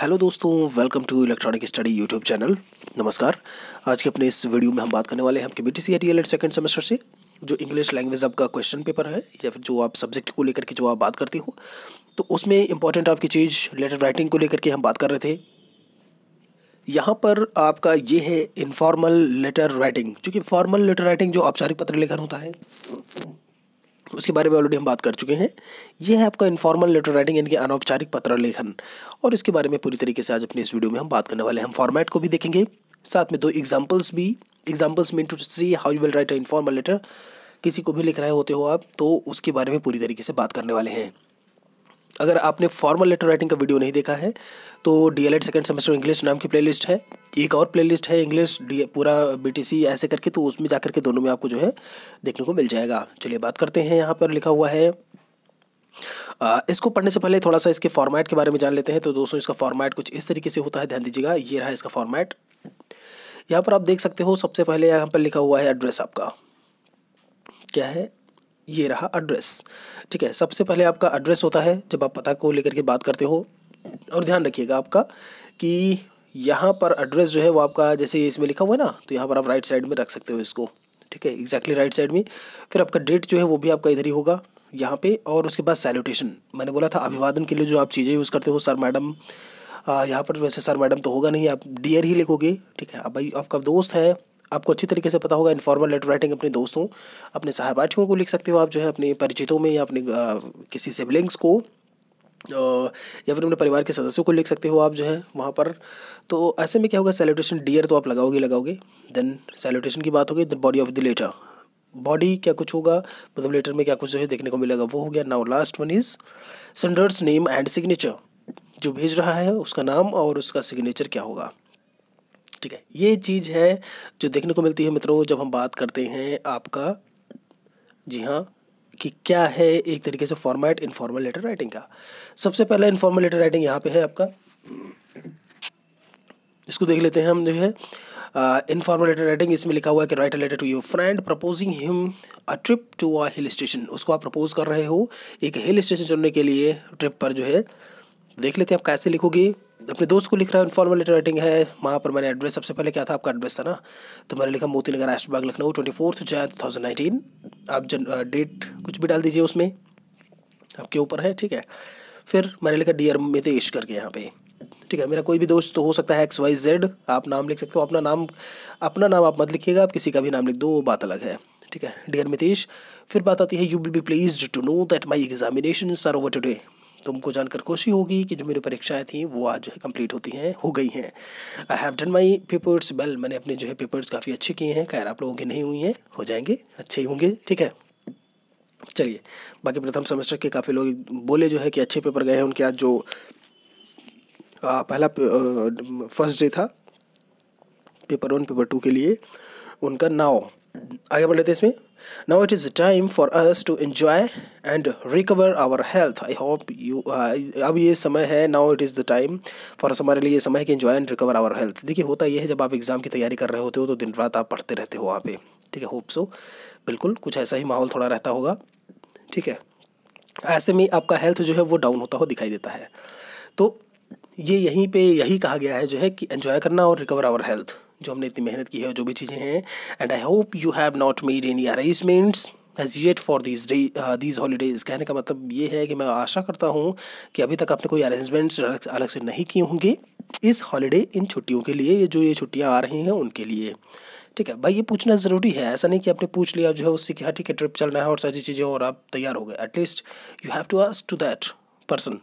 Hello दोस्तों, welcome to electronic study YouTube channel. नमस्कार। आज के अपने इस वीडियो में हम बात करने वाले हैं आपके बीटीसी डीएलएड सेकंड सेमेस्टर से जो इंग्लिश लैंग्वेज आपका क्वेश्चन पेपर है या फिर जो आप सब्जेक्ट को लेकर के जो आप बात करते हो, तो उसमें इंपॉर्टेंट आपकी चीज़ लेटर राइटिंग को लेकर के हम बात कर रहे थे। यहाँ पर आपका ये है इनफॉर्मल लेटर राइटिंग, क्योंकि फॉर्मल लेटर राइटिंग जो औपचारिक पत्र लेखन होता है उसके बारे में ऑलरेडी हम बात कर चुके हैं। ये है आपका इनफॉर्मल लेटर राइटिंग यानी कि अनौपचारिक पत्र लेखन, और इसके बारे में पूरी तरीके से आज अपने इस वीडियो में हम बात करने वाले हैं। हम फॉर्मेट को भी देखेंगे, साथ में दो examples mean to see how you will write a informal letter. किसी को भी लिख रहे होते हो आप तो उसके बारे में पूरी तरीके से बात करने वाले हैं। अगर आपने फॉर्मल लेटर राइटिंग का वीडियो नहीं देखा है तो डीएलएड सेकंड सेमेस्टर इंग्लिश नाम की प्लेलिस्ट है, एक और प्लेलिस्ट है इंग्लिश पूरा बीटीसी ऐसे करके, तो उसमें जाकर के दोनों में आपको जो है देखने को मिल जाएगा। चलिए बात करते हैं। यहाँ पर लिखा हुआ है, इसको पढ़ने से पहले थोड़ा सा इसके फॉर्मेट के बारे में जान लेते हैं। तो दोस्तों इसका फॉर्मेट कुछ इस तरीके से होता है, ध्यान दीजिएगा। ये रहा इसका फॉर्मेट। यहाँ पर आप देख सकते हो, सबसे पहले यहाँ पर लिखा हुआ है एड्रेस। आपका क्या है, ये रहा एड्रेस। ठीक है, सबसे पहले आपका एड्रेस होता है जब आप पता को लेकर के बात करते हो। और ध्यान रखिएगा आपका कि यहाँ पर एड्रेस जो है वो आपका जैसे इसमें लिखा हुआ है ना, तो यहाँ पर आप राइट साइड में रख सकते हो इसको। ठीक है, एग्जैक्टली राइट साइड में। फिर आपका डेट जो है वो भी आपका इधर ही होगा यहाँ पे। और उसके बाद सैल्यूटेशन, मैंने बोला था अभिवादन के लिए जो आप चीज़ें यूज़ करते हो, सर मैडम। यहाँ पर वैसे सर मैडम तो होगा नहीं, आप डियर ही लिखोगे। ठीक है, अब भाई आपका दोस्त है, आपको अच्छी तरीके से पता होगा इनफॉर्मल लेटर राइटिंग अपने दोस्तों, अपने सहपाठियों को लिख सकते हो आप जो है, अपने परिचितों में या अपने किसी सिबलिंग्स को या फिर अपने परिवार के सदस्यों को लिख सकते हो आप जो है वहाँ पर। तो ऐसे में क्या होगा, सैल्यूटेशन डियर तो आप लगाओगे। देन सैल्यूटेशन की बात होगी, the body of the letter. Body क्या कुछ होगा, मतलब लेटर में क्या कुछ जो है देखने को मिलेगा वो हो गया। Now last one is senders name and signature, जो भेज रहा है उसका नाम और उसका सिग्नेचर क्या होगा। ठीक है, ये चीज़ है जो देखने को मिलती है मित्रों जब हम बात करते हैं आपका, जी हाँ, कि क्या है एक तरीके से फॉर्मेट इनफॉर्मल लेटर राइटिंग का। सबसे पहला इनफॉर्मल लेटर राइटिंग यहाँ पे है आपका, इसको देख लेते हैं हम जो है। इनफॉर्मल लेटर राइटिंग, इसमें लिखा हुआ है कि write a letter to your friend proposing him a trip to a hill station. उसको आप प्रपोज कर रहे हो एक हिल स्टेशन चुनने के लिए, ट्रिप पर जो है। देख लेते हैं आप कैसे लिखोगे। अपने दोस्त को लिख रहा है, इनफॉर्मल लेटर राइटिंग है। वहाँ पर मैंने एड्रेस, सबसे पहले क्या था आपका एड्रेस था ना, तो मैंने लिखा मोती नगर ऐशबाग लखनऊ 24 Jan 2019। आप डेट कुछ भी डाल दीजिए उसमें, आपके ऊपर है। ठीक है, फिर मैंने लिखा डियर मितेश करके यहाँ पे। ठीक है, मेरा कोई भी दोस्त तो हो सकता है XYZ, आप नाम लिख सकते हो। अपना नाम आप मत लिखिएगा, आप किसी का भी नाम लिख दो, वो बात अलग है। ठीक है, डियर मितेश। फिर बात आती है, you will be pleased to know that my examinations are over today. तुमको जानकर खुशी होगी कि जो मेरी परीक्षाएं थी वो आज कंप्लीट हो गई हैं। I have done my papers well, मैंने अपने जो है पेपर्स काफ़ी अच्छे किए हैं। खैर आप लोगों के नहीं हुई हैं, हो जाएंगे, अच्छे ही होंगे। ठीक है, चलिए। बाकी प्रथम सेमेस्टर के काफ़ी लोग बोले जो है कि अच्छे पेपर गए हैं उनके। आज जो पहला फर्स्ट डे था पेपर 1 पेपर 2 के लिए उनका। नाउ आगे बढ़ लेते हैं इसमें। Now it is time for us to enjoy and recover our health. I hope you, अब ये समय है, now it is the time for us, हमारे लिए ये समय है कि enjoy and recover our health. देखिए होता ये है, जब आप एग्ज़ाम की तैयारी कर रहे होते हो तो दिन रात आप पढ़ते रहते हो वहाँ पे। ठीक है, होप सो बिल्कुल कुछ ऐसा ही माहौल थोड़ा रहता होगा। ठीक है, ऐसे में आपका हेल्थ जो है वो डाउन होता हुआ दिखाई देता है। तो ये यहीं पे यही कहा गया है जो है कि एंजॉय करना और रिकवर आवर हेल्थ, जो हमने इतनी मेहनत की है, जो भी चीज़ें हैं। And I hope you have not made any arrangements as yet for these holidays. कहने का मतलब ये है कि मैं आशा करता हूँ कि अभी तक आपने कोई अरेंजमेंट्स अलग से नहीं किए होंगे इस हॉलीडे, इन छुट्टियों के लिए, ये छुट्टियाँ आ रही हैं उनके लिए। ठीक है भाई, ये पूछना ज़रूरी है। ऐसा नहीं कि आपने पूछ लिया जो है उससे कि हाँ ठीक है ट्रिप चलना है और सारी चीज़ें और आप तैयार हो गए। At least you have to ask to that person,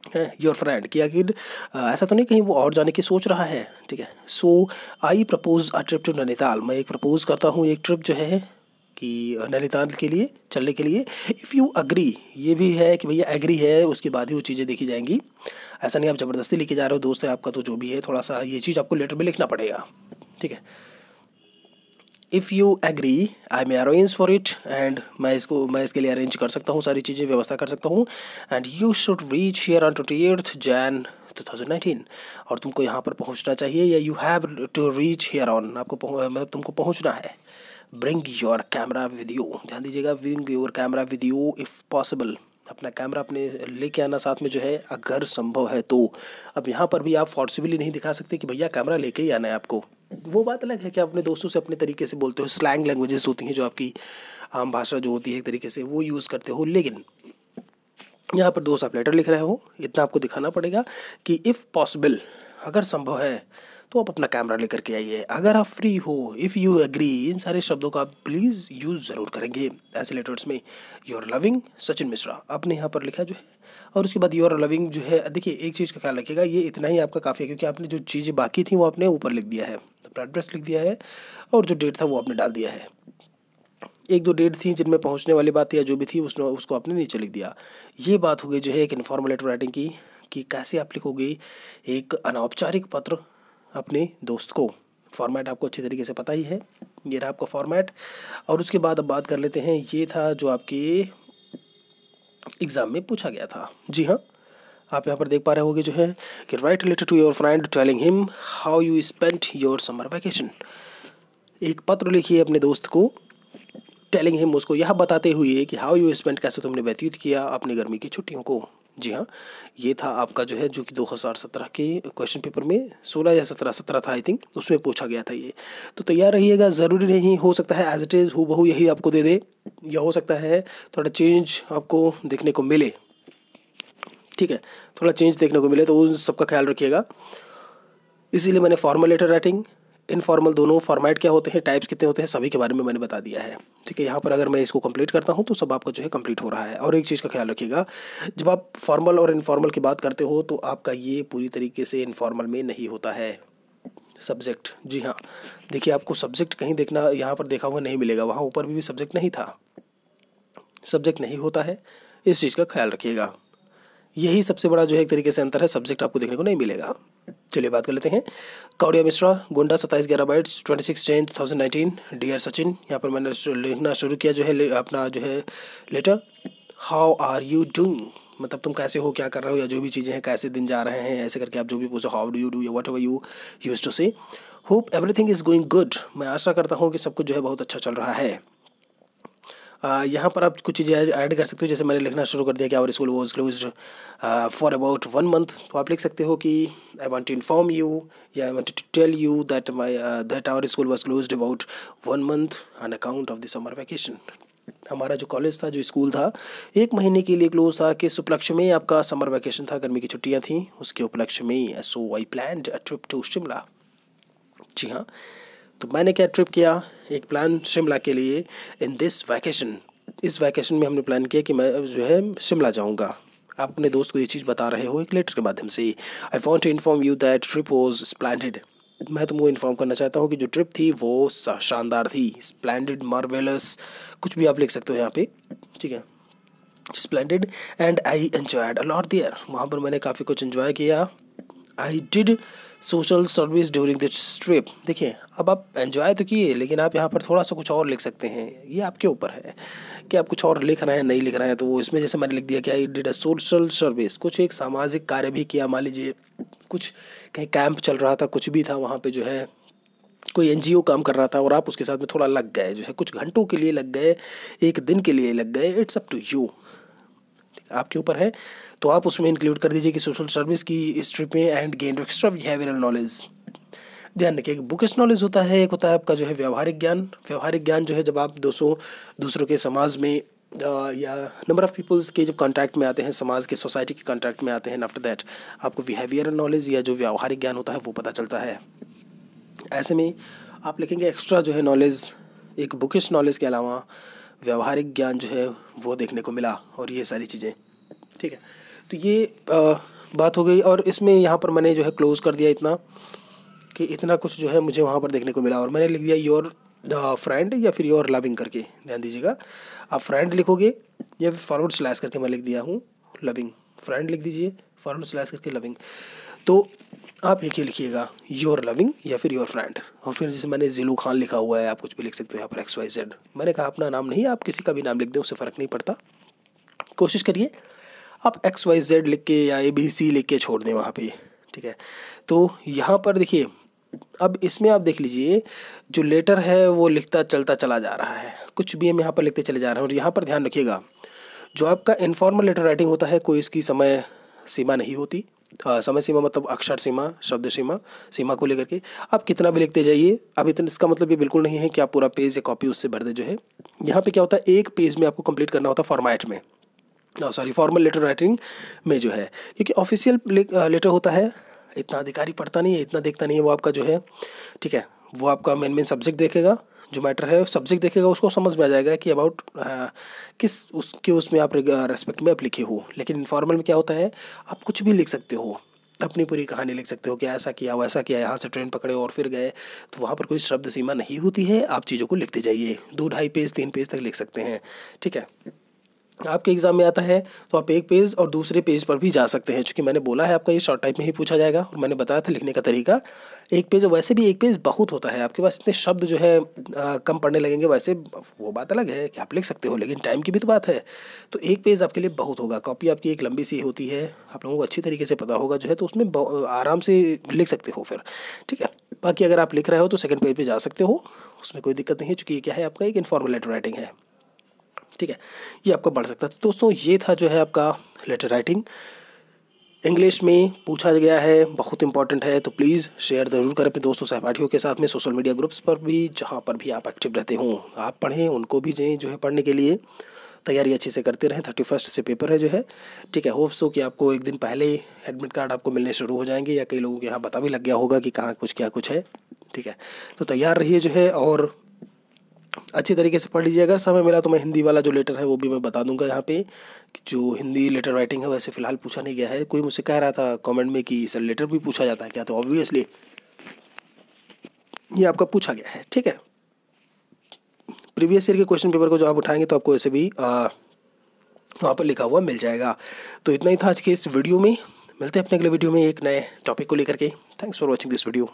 है योर फ्रेंड, कि आखिर ऐसा तो नहीं कहीं वो और जाने की सोच रहा है। ठीक है, so I propose a trip to Nainital. मैं एक प्रपोज करता हूँ एक ट्रिप जो है कि नैनीताल के लिए चलने के लिए। इफ़ यू अग्री, ये भी है कि भैया एग्री है, उसके बाद ही वो चीज़ें देखी जाएंगी। ऐसा नहीं आप ज़बरदस्ती लेके जा रहे हो, दोस्त है आपका तो जो भी है, थोड़ा सा ये चीज़ आपको लेटर में लिखना पड़ेगा। ठीक है, if you agree I may arrange for it, and मैं इसके लिए अरेंज कर सकता हूँ, सारी चीज़ें व्यवस्था कर सकता हूँ। And you should reach here on 28 Jan 2019, और तुमको यहाँ पर पहुँचना चाहिए, या you have to reach here on, मतलब तुमको पहुँचना है। Bring your camera with you, ध्यान दीजिएगा, bring your camera with you if possible. अपना कैमरा अपने लेके आना साथ में जो है, अगर संभव है तो। अब यहाँ पर भी आप फोर्सिबली नहीं दिखा सकते कि भैया कैमरा लेके ही आना है आपको। वो बात अलग है कि आप अपने दोस्तों से अपने तरीके से बोलते हो, स्लैंग लैंग्वेजेस होती हैं जो आपकी आम भाषा जो होती है एक तरीके से वो यूज़ करते हो, लेकिन यहाँ पर दोस्त आप लेटर लिख रहे हो, इतना आपको दिखाना पड़ेगा कि इफ़ पॉसिबल, अगर संभव है तो आप अपना कैमरा लेकर के आइए। अगर आप फ्री हो, इफ़ यू एग्री, इन सारे शब्दों का आप प्लीज़ यूज़ ज़रूर करेंगे ऐसे लेटर्स में। योर लविंग सचिन मिश्रा आपने यहाँ पर लिखा जो है, और उसके बाद योर लविंग जो है, देखिए एक चीज़ का ख्याल रखिएगा, ये इतना ही आपका काफ़ी है, क्योंकि आपने जो चीज़ें बाकी थी वो आपने ऊपर लिख दिया है, अपना एड्रेस लिख दिया है, और जो डेट था वो आपने डाल दिया है। एक दो डेट थी जिनमें पहुंचने वाली बात या जो भी थी उसको आपने नीचे लिख दिया। ये बात हो गई जो है एक इनफॉर्मल लेटर राइटिंग की, कि कैसे आप लिखोगे एक अनौपचारिक पत्र अपने दोस्त को। फॉर्मेट आपको अच्छी तरीके से पता ही है, ये रहा आपका फॉर्मेट। और उसके बाद अब बात कर लेते हैं, ये था जो आपके एग्ज़ाम में पूछा गया था। जी हाँ, आप यहाँ पर देख पा रहे होगे जो है कि write letter to your friend telling him how you spent your summer vacation. एक पत्र लिखिए अपने दोस्त को, टेलिंग हिम, उसको यह बताते हुए कि हाउ यू स्पेंड, कैसे तुमने व्यतीत किया अपनी गर्मी की छुट्टियों को। जी हाँ, ये था आपका जो है, जो कि 2017 के क्वेश्चन पेपर में 16 या 17 था आई थिंक, उसमें पूछा गया था ये। तो तैयार रहिएगा, ज़रूरी नहीं हो सकता है एज इट इज़ हूबहू यही आपको दे दे, या हो सकता है थोड़ा चेंज आपको देखने को मिले। ठीक है, थोड़ा चेंज देखने को मिले, तो उन सबका ख्याल रखिएगा। इसीलिए मैंने फॉर्मल लेटर राइटिंग, इनफॉर्मल दोनों फॉर्मेट क्या होते हैं, टाइप्स कितने होते हैं, सभी के बारे में मैंने बता दिया है। ठीक है, यहाँ पर अगर मैं इसको कंप्लीट करता हूँ तो सब आपका जो है कंप्लीट हो रहा है। और एक चीज़ का ख्याल रखिएगा, जब आप फॉर्मल और इनफॉर्मल की बात करते हो तो आपका ये पूरी तरीके से इनफॉर्मल में नहीं होता है सब्जेक्ट। जी हाँ, देखिए आपको सब्जेक्ट कहीं देखना यहाँ पर देखा हुआ नहीं मिलेगा, वहाँ ऊपर भी सब्जेक्ट नहीं था, सब्जेक्ट नहीं होता है, इस चीज़ का ख्याल रखिएगा। यही सबसे बड़ा जो है एक तरीके से अंतर है, सब्जेक्ट आपको देखने को नहीं मिलेगा। चलिए बात कर लेते हैं। कौड़िया मिश्रा, गोंडा, 27/11 बाइट्स, 26 जैन 2019। डियर सचिन, यहाँ पर मैंने लिखना शुरू किया जो है अपना जो है letter. How are you doing, मतलब तुम कैसे हो, क्या कर रहे हो, या जो भी चीज़ें हैं, कैसे दिन जा रहे हैं, ऐसे करके आप जो भी पूछो, हाउ डू यू डू, या whatever you use to say. Hope everything is going good, मैं आशा करता हूँ कि सब कुछ जो है बहुत अच्छा चल रहा है। यहाँ पर आप कुछ चीज़ें ऐड कर सकते हो, जैसे मैंने लिखना शुरू कर दिया कि our school was closed for about 1 month, तो आप लिख सकते हो कि I want to inform you, या I want to tell you that our school was closed about 1 month on account of the summer vacation. हमारा जो कॉलेज था, जो स्कूल था, 1 महीने के लिए क्लोज था। किस उपलक्ष्य में, आपका समर वैकेशन था, गर्मी की छुट्टियाँ थी, उसके उपलक्ष्य में। So I planned a trip to Shimla. जी हाँ, तो मैंने क्या ट्रिप किया, एक प्लान शिमला के लिए इन दिस वैकेशन। इस वैकेशन में हमने प्लान किया कि मैं जो है शिमला जाऊंगा। आप अपने दोस्त को ये चीज़ बता रहे हो एक लेटर के माध्यम से। I want to inform you that trip was splendid, मैं तुमको इन्फॉर्म करना चाहता हूँ कि जो ट्रिप थी वो शानदार थी। स्प्लेंडेड, मार्वेलस, कुछ भी आप लिख सकते हो यहाँ पे। ठीक है, splendid, and I enjoyed a lot there, वहाँ पर मैंने काफ़ी कुछ एंजॉय किया। I did social service during this trip. देखिए, अब आप एंजॉय तो किए, लेकिन आप यहाँ पर थोड़ा सा कुछ और लिख सकते हैं, ये आपके ऊपर है कि आप कुछ और लिख रहे हैं नहीं लिख रहे हैं। तो वो इसमें जैसे मैंने लिख दिया कि I did a social service, कुछ एक सामाजिक कार्य भी किया। मान लीजिए कुछ कहीं कैंप चल रहा था, कुछ भी था वहाँ पे जो है, कोई एनजीओ काम कर रहा था और आप उसके साथ में थोड़ा लग गए, जो है कुछ घंटों के लिए लग गए, एक दिन के लिए लग गए, इट्स अप टू यू, आपके ऊपर है। तो आप उसमें इंक्लूड कर दीजिए कि सोशल सर्विस की इस ट्रिप में, and gain extra behavioural knowledge. ध्यान रखिए, बुकिश नॉलेज होता है, एक होता है आपका जो है व्यावहारिक ज्ञान। व्यावहारिक ज्ञान जो है जब आप दूसरों के समाज में या नंबर ऑफ़ पीपल्स के जब कॉन्टैक्ट में आते हैं, समाज के, सोसाइटी के कॉन्टैक्ट में आते हैं, आफ्टर दैट आपको बिहेवियरल नॉलेज या जो व्यावहारिक ज्ञान होता है वो पता चलता है। ऐसे में आप लिखेंगे एक्स्ट्रा जो है नॉलेज, एक बुकिश नॉलेज के अलावा व्यावहारिक ज्ञान जो है वो देखने को मिला, और ये सारी चीज़ें। ठीक है, तो ये बात हो गई। और इसमें यहाँ पर मैंने जो है क्लोज़ कर दिया इतना कि इतना कुछ जो है मुझे वहाँ पर देखने को मिला, और मैंने लिख दिया योर फ्रेंड या फिर योर लविंग करके। ध्यान दीजिएगा, आप फ्रेंड लिखोगे या फिर फॉरवर्ड स्लैश करके मैं लिख दिया हूँ लविंग, फ्रेंड लिख दीजिए, फॉरवर्ड स्लैश करके लविंग। तो आप एक ही लिखिएगा, योर लविंग या फिर योर फ्रेंड। और फिर जैसे मैंने जिलू खान लिखा हुआ है, आप कुछ भी लिख सकते हो यहाँ पर, XYZ। मैंने कहा अपना नाम नहीं, आप किसी का भी नाम लिख दें, उससे फ़र्क नहीं पड़ता। कोशिश करिए आप XYZ लिख के या ABC लिख के छोड़ दें वहाँ पे। ठीक है, तो यहाँ पर देखिए, अब इसमें आप देख लीजिए, जो लेटर है वो लिखता चलता चला जा रहा है, कुछ भी हम यहाँ पर लिखते चले जा रहे हैं। और यहाँ पर ध्यान रखिएगा, जो आपका इनफॉर्मल लेटर राइटिंग होता है कोई इसकी समय सीमा नहीं होती। समय सीमा मतलब अक्षर सीमा, शब्द सीमा को लेकर के आप कितना भी लिखते जाइए। अब इतना इसका मतलब ये बिल्कुल नहीं है कि आप पूरा पेज या कॉपी उससे भर दे। जो है यहाँ पे क्या होता है, एक पेज में आपको कंप्लीट करना होता है फॉर्मेट में, फॉर्मल लेटर राइटिंग में जो है, क्योंकि ऑफिशियल लेटर होता है इतना अधिकारी पढ़ता नहीं है, इतना देखता नहीं है वो आपका जो है, ठीक है। वो आपका मेन सब्जेक्ट देखेगा, जो मैटर है सब्जेक्ट देखेगा, उसको समझ में आ जाएगा कि अबाउट किस उसके उसमें आप रेस्पेक्ट में आप लिखे हो। लेकिन इनफॉर्मल में क्या होता है, आप कुछ भी लिख सकते हो, अपनी पूरी कहानी लिख सकते हो कि ऐसा किया वैसा किया, यहाँ से ट्रेन पकड़े और फिर गए। तो वहाँ पर कोई शब्द सीमा नहीं होती है, आप चीज़ों को लिखते जाइए, 2-2.5 पेज 3 पेज तक लिख सकते हैं, ठीक है। आपके एग्ज़ाम में आता है तो आप एक पेज और दूसरे पेज पर भी जा सकते हैं, क्योंकि मैंने बोला है आपका ये शॉर्ट टाइप में ही पूछा जाएगा और मैंने बताया था लिखने का तरीका। एक पेज, वैसे भी एक पेज बहुत होता है, आपके पास इतने शब्द जो है कम पढ़ने लगेंगे, वैसे वो बात अलग है कि आप लिख सकते हो, लेकिन टाइम की भी तो बात है। तो एक पेज आपके लिए बहुत होगा। कॉपी आपकी एक लंबी सी होती है, आप लोगों को अच्छी तरीके से पता होगा जो है, तो उसमें आराम से लिख सकते हो फिर, ठीक है। बाकी अगर आप लिख रहे हो तो सेकंड पेज पे जा सकते हो, उसमें कोई दिक्कत नहीं है, क्योंकि ये क्या है आपका एक इनफॉर्मल लेटर राइटिंग है, ठीक है। ये आपका बढ़ सकता है। तो दोस्तों ये था जो है आपका लेटर राइटिंग, इंग्लिश में पूछा गया है, बहुत इंपॉर्टेंट है। तो प्लीज़ शेयर ज़रूर करें अपने दोस्तों सहपाठियों के साथ में, सोशल मीडिया ग्रुप्स पर भी, जहाँ पर भी आप एक्टिव रहते हों आप पढ़ें, उनको भी दें जो है पढ़ने के लिए, तैयारी अच्छे से करते रहें। 31 से पेपर है जो है, ठीक है। होप सो कि आपको एक दिन पहले ही एडमिट कार्ड आपको मिलने शुरू हो जाएंगे, या कई लोगों के यहाँ पता भी लग गया होगा कि कहाँ कुछ क्या कुछ है, ठीक है। तो तैयार रहिए जो है, और अच्छी तरीके से पढ़ लीजिए। अगर समय मिला तो मैं हिंदी वाला जो लेटर है वो भी मैं बता दूंगा यहाँ पे, कि जो हिंदी लेटर राइटिंग है वैसे फ़िलहाल पूछा नहीं गया है। कोई मुझसे कह रहा था कमेंट में कि सर लेटर भी पूछा जाता है क्या, तो ऑब्वियसली ये आपका पूछा गया है, ठीक है। प्रीवियस ईयर के क्वेश्चन पेपर को जो आप उठाएंगे तो आपको वैसे भी वहाँ पर लिखा हुआ मिल जाएगा। तो इतना ही था आज के इस वीडियो में, मिलते हैं अपने अगले वीडियो में एक नए टॉपिक को लेकर के। Thanks for watching this video.